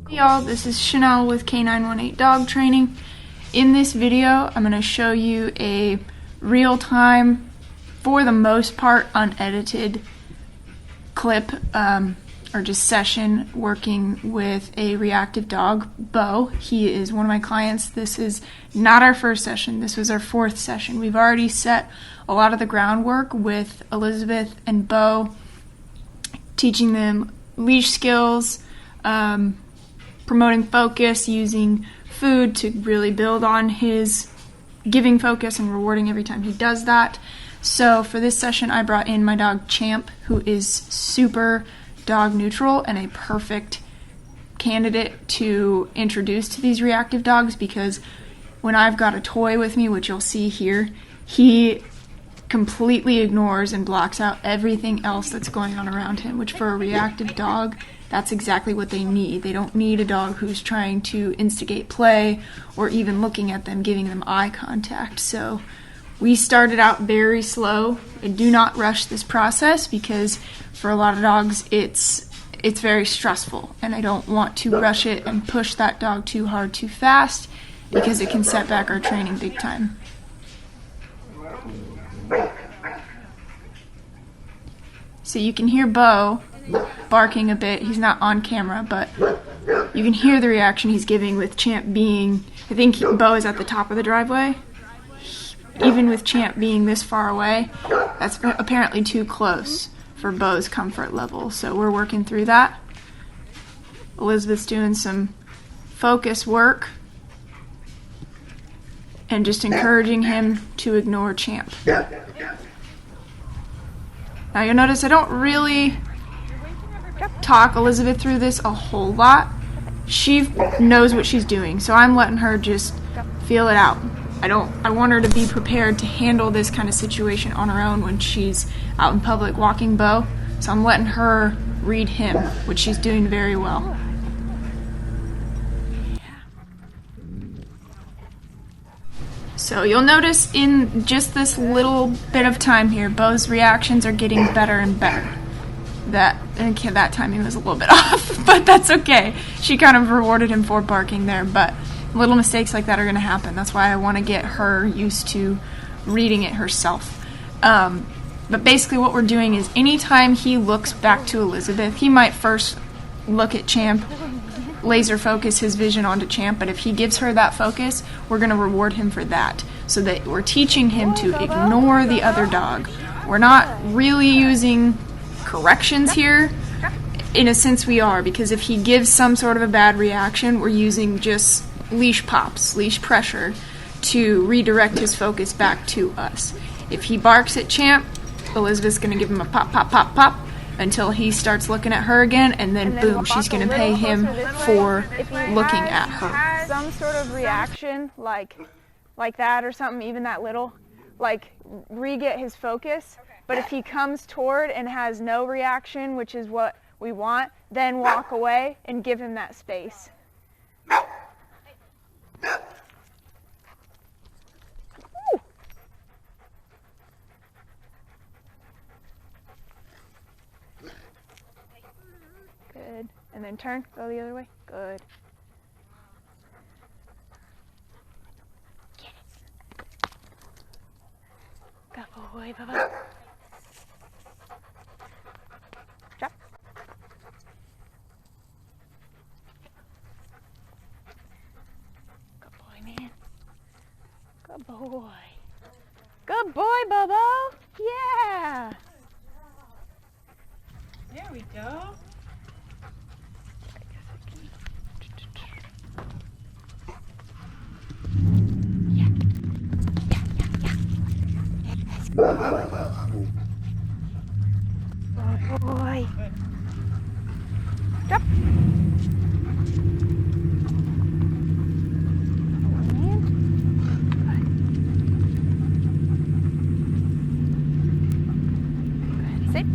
Hey y'all, this is Chanel with K918 Dog Training. In this video, I'm going to show you a real-time, for the most part, unedited clip or just session working with a reactive dog, Beau. He is one of my clients. This is not our first session. This was our fourth session. We've already set a lot of the groundwork with Elizabeth and Beau, teaching them leash skills, promoting focus, using food to really build on his giving focus and rewarding every time he does that. So for this session, I brought in my dog Champ, who is super dog neutral and a perfect candidate to introduce to these reactive dogs, because when I've got a toy with me, which you'll see here, he completely ignores and blocks out everything else that's going on around him, which for a reactive dog, that's exactly what they need. They don't need a dog who's trying to instigate play or even looking at them, giving them eye contact. So we started out very slow. I do not rush this process because for a lot of dogs it's very stressful, and I don't want to rush it and push that dog too hard too fast because it can set back our training big time. So you can hear Beau barking a bit. He's not on camera, but you can hear the reaction he's giving with Champ being, I think Beau is at the top of the driveway. Even with Champ being this far away, that's apparently too close for Beau's comfort level. So we're working through that. Elizabeth's doing some focus work and just encouraging him to ignore Champ. Now you'll notice I don't really talk Elizabeth through this a whole lot. She knows what she's doing, so I'm letting her just feel it out. I want her to be prepared to handle this kind of situation on her own when she's out in public walking Beau. So I'm letting her read him, which she's doing very well. So you'll notice in just this little bit of time here, Beau's reactions are getting better and better. That timing was a little bit off, but that's okay. She kind of rewarded him for barking there, but little mistakes like that are going to happen. That's why I want to get her used to reading it herself. But basically what we're doing is anytime he looks back to Elizabeth, he might first look at Champ, laser focus his vision onto Champ, but if he gives her that focus, we're going to reward him for that, so that we're teaching him to ignore the other dog. We're not really using corrections here. In a sense we are, because if he gives some sort of a bad reaction, we're using just leash pops, leash pressure, to redirect his focus back to us. If he barks at Champ, Elizabeth's going to give him a pop, pop, pop, pop until he starts looking at her again, and then boom, she's going to pay him for looking at her. Some sort of reaction like that or something, even that little, like re-get his focus. But if he comes toward and has no reaction, which is what we want, then walk away and give him that space. Good. And then turn, go the other way. Good. Get it. Good boy, Bubba. Drop. Good boy, man. Good boy. Good boy, Bubba. Yeah. There we go. Good boy. Drop. Good. Sit.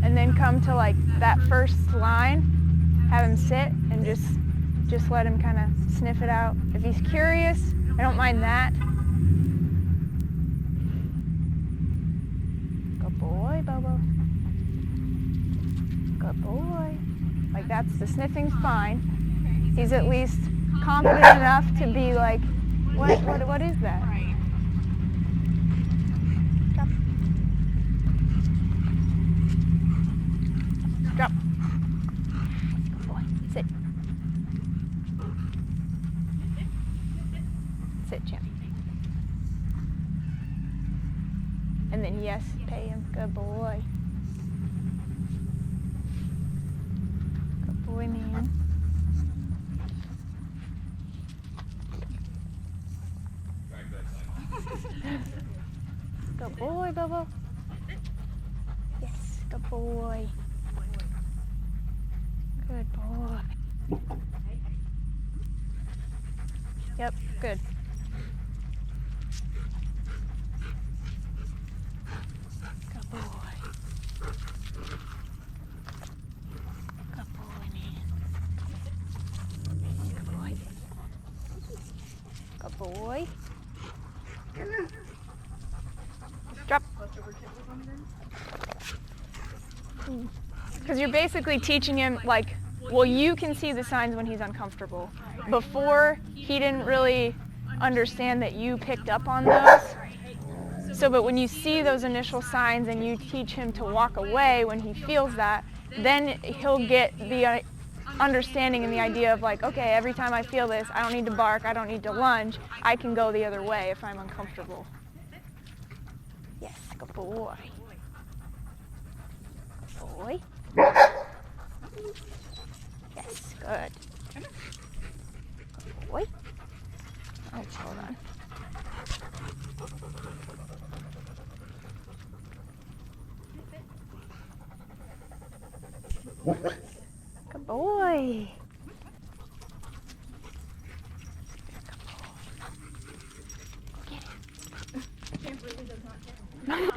And then come to like that first line, have him sit and just just let him kind of sniff it out. If he's curious, I don't mind that. Good boy, Bobo. Good boy. Like the sniffing's fine. He's at least confident enough to be like, what is that? Drop. Drop. Good boy. Sit. Sit, champ. And then yes, pay him. Good boy. Good boy, man. Good boy, Bobo. Yes, good boy. Good boy. Yep, good. Good boy. Good boy, man. Good boy. Good boy. Drop. Because you're basically teaching him, like, well, you can see the signs when he's uncomfortable. Before, he didn't really understand that you picked up on those. So, but when you see those initial signs and you teach him to walk away when he feels that, then he'll get the understanding and the idea of like, okay, every time I feel this, I don't need to bark, I don't need to lunge, I can go the other way if I'm uncomfortable. Yes, good boy. Good boy. Yes, good. Good boy. Oh, hold on. Good boy.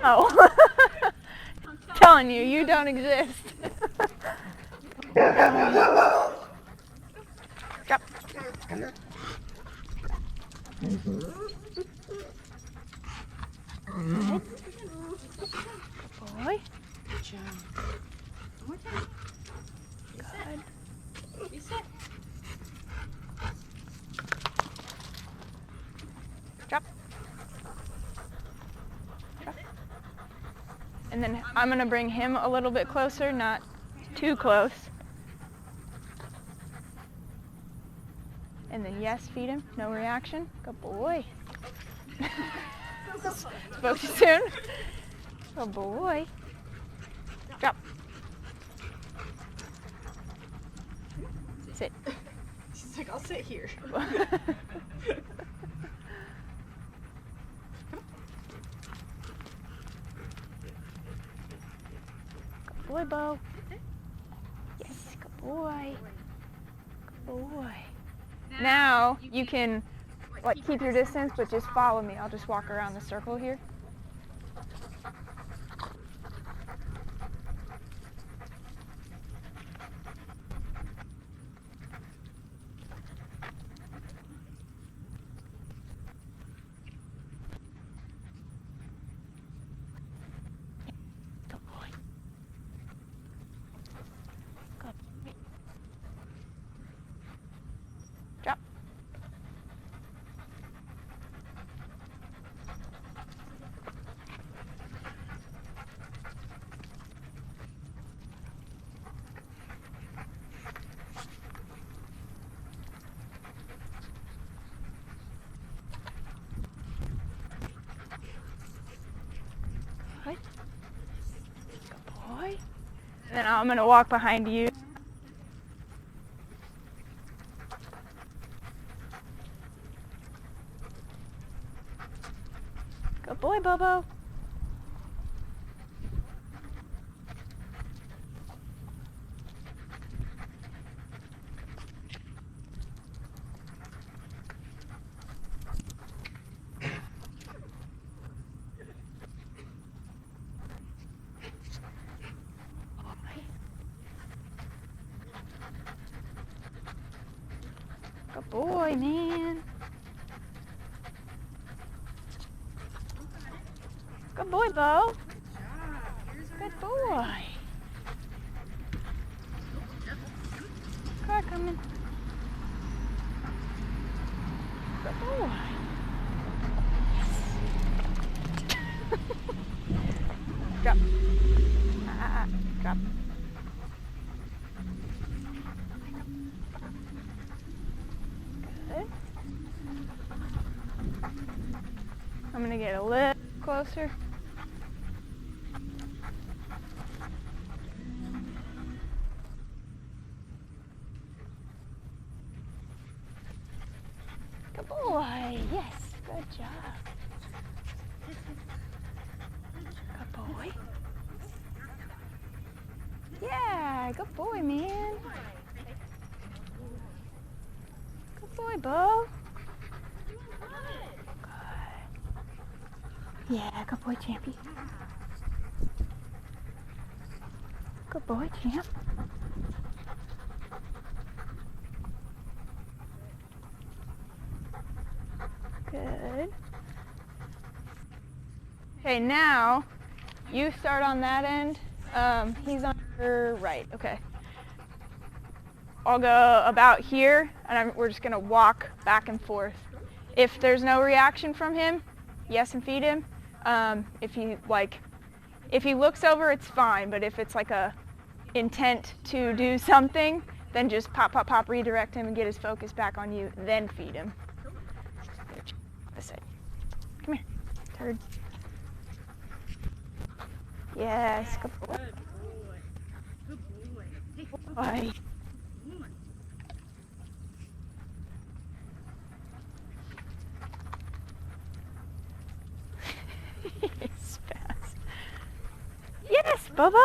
No. I'm telling you, you don't exist. Drop. Good boy. Good job. Good. Drop. Drop. And then I'm going to bring him a little bit closer, not too close. And then yes, feed him. No reaction. Good boy. Spoke too soon. Good boy. Drop. Sit. She's like, I'll sit here. Good boy, Beau. Yes, good boy. Good boy. Now you can like keep your distance, but just follow me. I'll just walk around the circle here. Good boy. Good. Drop. Good. Good boy. And then I'm going to walk behind you. Good boy, Bobo. Good boy, man. Good boy, Beau. Good boy. Car coming. Good boy. Drop. Drop. Good. I'm gonna get a little closer. Good boy. Yes. Good job. Good boy. Yeah. Good boy, man. Good boy, Beau. Good. Yeah. Good boy, Champy. Good boy, Champ. Good. Okay, now you start on that end. He's on your right. Okay. I'll go about here, and we're just gonna walk back and forth. If there's no reaction from him, yes, and feed him. If he looks over, it's fine. But if it's like a intent to do something, then just pop, pop, pop, redirect him and get his focus back on you, then feed him. This side. Come here, turd. Yes, good boy. Good boy. Good boy. Boy. He's fast. Yes, Bobo.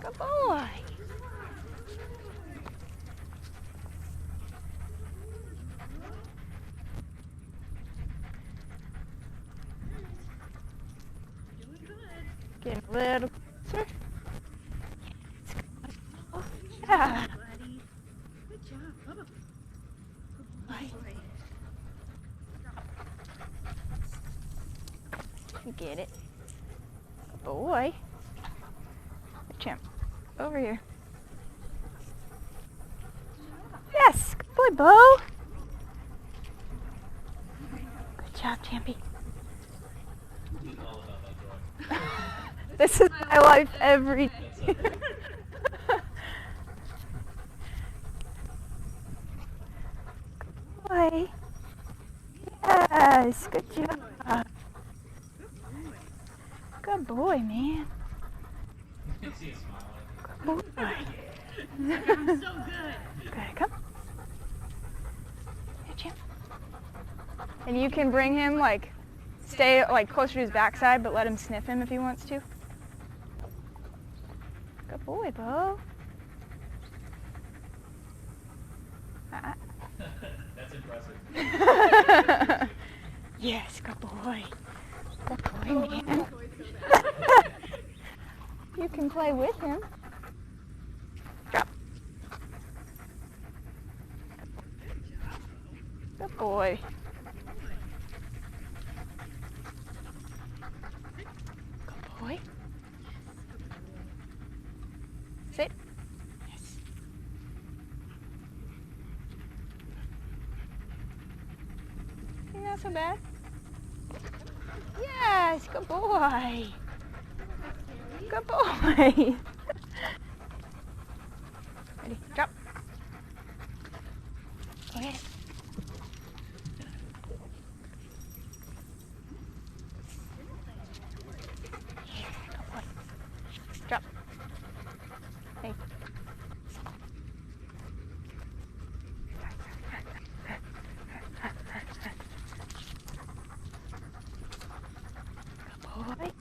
Good boy. Getting a little closer. Yeah. Good job, Bubba. You get it. Good boy. Good champ. Over here. Yes. Good boy, Beau. Good job, Champy. This is my life every day. Good boy. Yes, good job. Good boy, man. Good boy. I'm so good. Good, come. Here, champ. And you can bring him, stay closer to his backside, but let him sniff him if he wants to. Good boy, Beau. That's impressive. Yes, good boy. Good boy, man. You can play with him. Drop. Good boy. Good boy. Sit. Yes. Not so bad. Yes, good boy. Good boy. Ready, drop. Go ahead. Here, good boy. Drop. Hey. Good boy.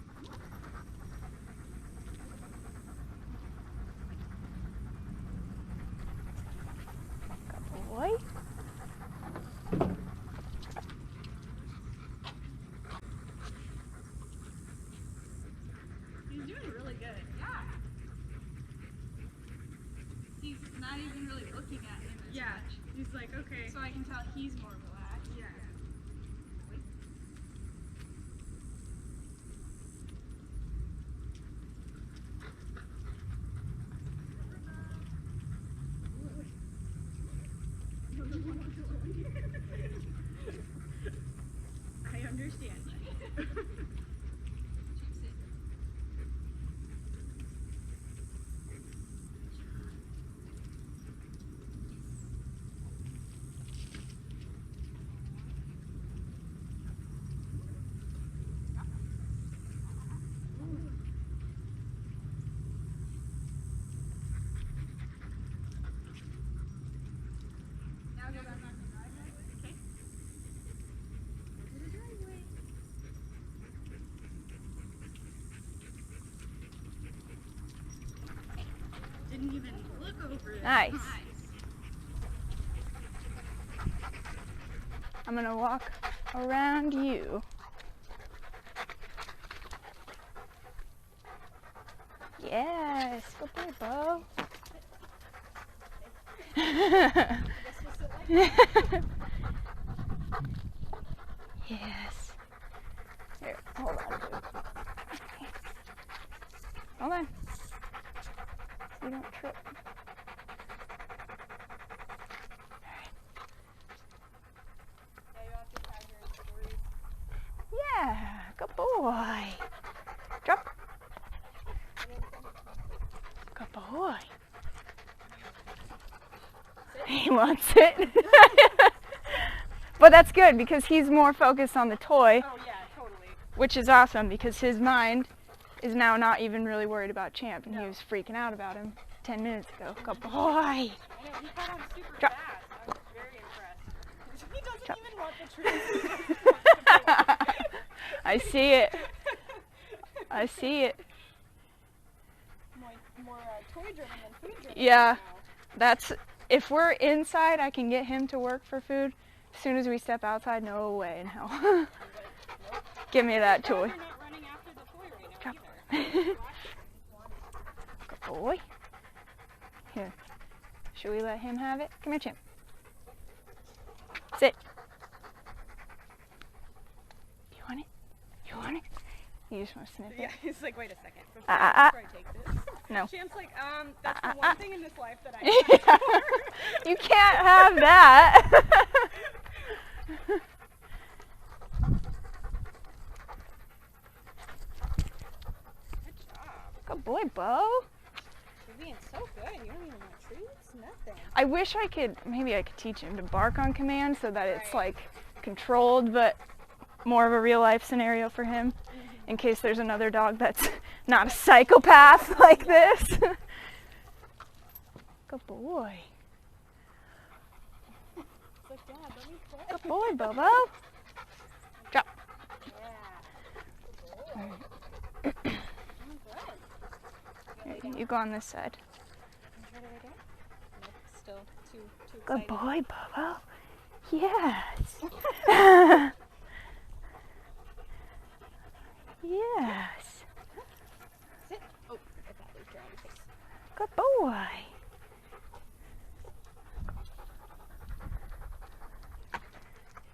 Good boy. He's like, okay. So I can tell he's more relaxed. Yeah. I understand. Now go back on the driveway. Okay. Go to the driveway. Didn't even look over it. Nice. I'm gonna walk around you. Yes, good boy, Beau. Yes. Here, hold on. Hold on. So you don't trip. Yeah, good boy. Drop. Good boy. He wants it. But that's good because he's more focused on the toy, Oh yeah, totally. which is awesome because his mind is now not even really worried about Champ, and he was freaking out about him 10 minutes ago. Good boy. I know, he caught on super Drop. fast. I was very impressed. He doesn't Drop. even want the trees. I see it. I see it. More toy driven than food driven. Yeah. Now. That's, if we're inside, I can get him to work for food. As soon as we step outside, no way in hell. Give me that toy. You're not running after the toy right now Drop. either. Good boy. Here. Should we let him have it? Come here, Champ. Sit. You want it? You want it? You just want to sniff it? Yeah, he's like, wait a second. Before, Ah. before I take this. No. Champ's like, that's the Ah. one thing in this life that I have for. You can't have that. Good job. Good boy, Beau. You're being so good. You don't even want treats? Nothing. I wish I could, maybe I could teach him to bark on command so that it's Right. like controlled, but more of a real life scenario for him in case there's another dog that's not a psychopath like this. Good boy. It's like, Dad, let me play. Good boy, Bobo. Drop. Yeah. Good. You go on this side. Try to lay down? Nope, still too Good excited. boy, Bobo. Yes. Yes. Sit. Oh, I got those around your face. Good boy.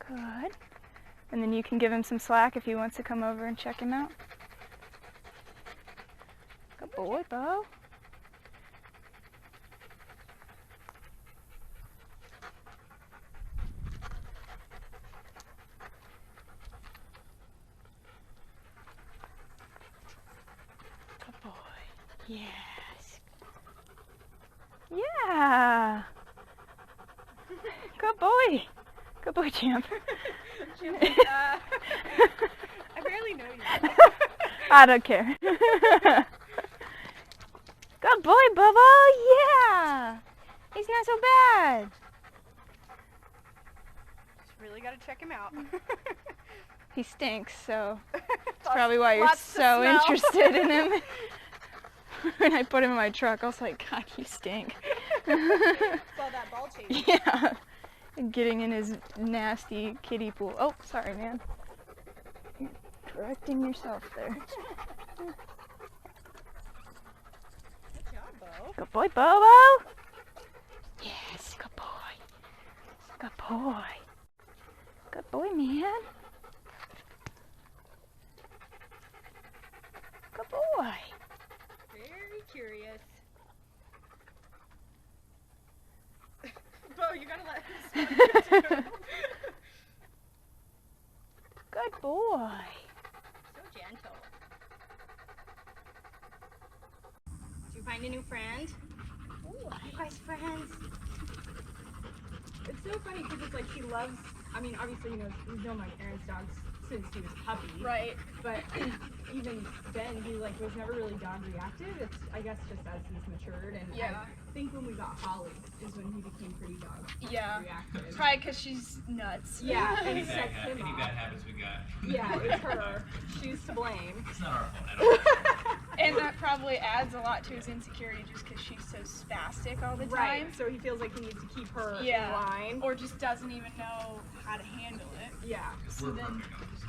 Good. And then you can give him some slack if he wants to come over and check him out. Good boy, Beau. Good boy. Yes. Yeah. Good boy. Good boy, Champ. Champ's like, I barely know you. I don't care. Good boy, Bobo. Yeah. He's not so bad. Just really gotta check him out. He stinks, so that's probably why you're Lots to so smell. interested in him. When I put him in my truck, I was like, God, you stink. Saw that ball chase. Yeah. And getting in his nasty kiddie pool. Oh, sorry, man. You're correcting yourself there. Good job, Beau. Good boy, Bobo. Yes, good boy. Good boy. Good boy, man. Good boy. Very curious. Beau, you gotta let him swim too. Good boy. So gentle. Did you find a new friend? Ooh, are you guys friends? It's so funny because it's like she loves, I mean, obviously, we've known my parents' dogs since he was a puppy. Right. But even then, he like was never really dog reactive. It's, I guess, just as he's matured. And Yeah. I think when we got Holly is when he became pretty dog reactive. Probably because she's nuts. Yeah, and Any it sets bad, him any bad off. habits we got. Yeah, it's her. She's to blame. It's not our fault at all. And that probably adds a lot to his insecurity just because she's so spastic all the time. Right, so he feels like he needs to keep her in line. Or just doesn't even know how to handle it. Yeah. Because we're perfect on this.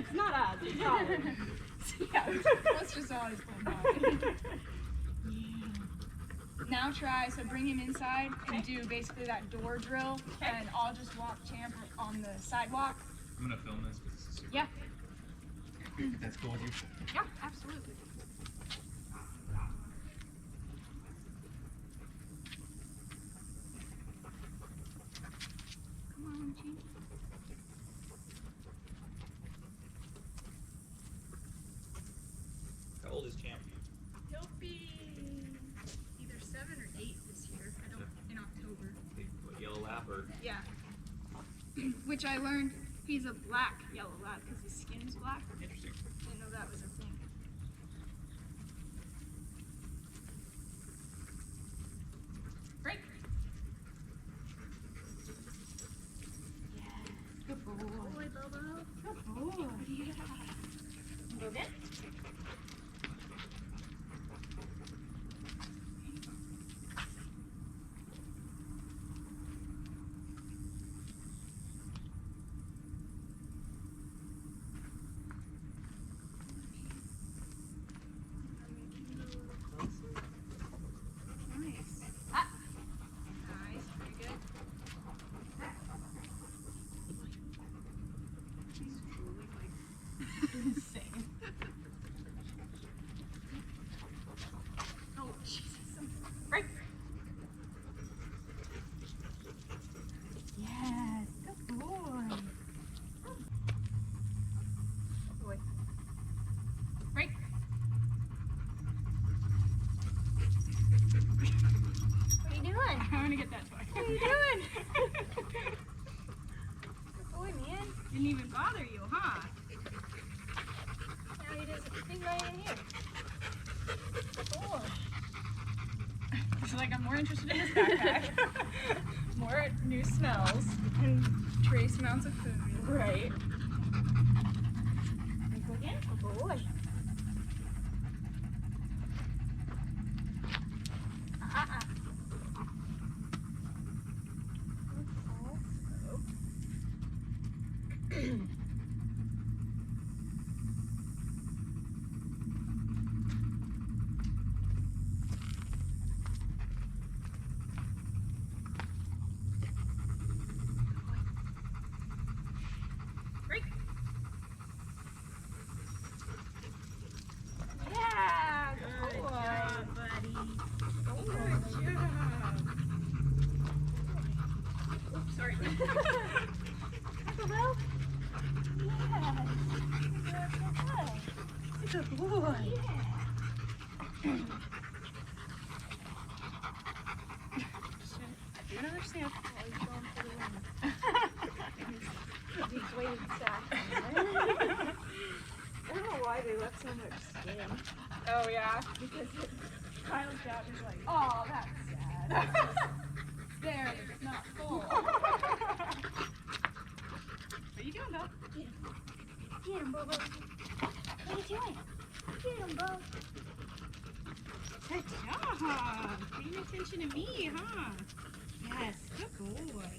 It's not us, it's Holly. Yeah, let's just always blame Holly. Now try, so bring him inside and do basically that door drill, and I'll just walk Champ on the sidewalk. I'm going to film this because this is super. Yeah. If that's cool with you. Yeah, absolutely. Come on, Champ. How old is Champ? He'll be either 7 or 8 this year. In October. What, yellow lab or? Yeah. Which I learned he's a black yellow lab because his skin is black. Interesting. Didn't know that was a thing. Break. Good boy. Good boy, Bobo. Good boy. Yeah. Go again? Nice. Ah. Nice. Very good. He's truly like insane. Oh, Jesus. Right. Yes. Good boy. Boy. Break. What are you doing? I want to get that toy. What are you doing? Good boy, man. Didn't even bother you, huh? Now he doesn't, he's not even here. Good boy. She's like, I'm more interested in this backpack. More new smells. And trace amounts of food. Right. Go again? Good boy. Break. Yeah, Good boy. job, buddy. Good job. Oops, sorry. Hello? Yes. Good boy. Do another sniff while you're going for the win. He's waiting stack. I don't know why they left so much skin. Oh, yeah. Because Kyle's dad is like, oh, that's sad. There, it's not full. What are you doing, Beau? get him, Bobo. What are you doing? Get him, Bo. Good job. Paying attention to me, huh? Yes, good boy.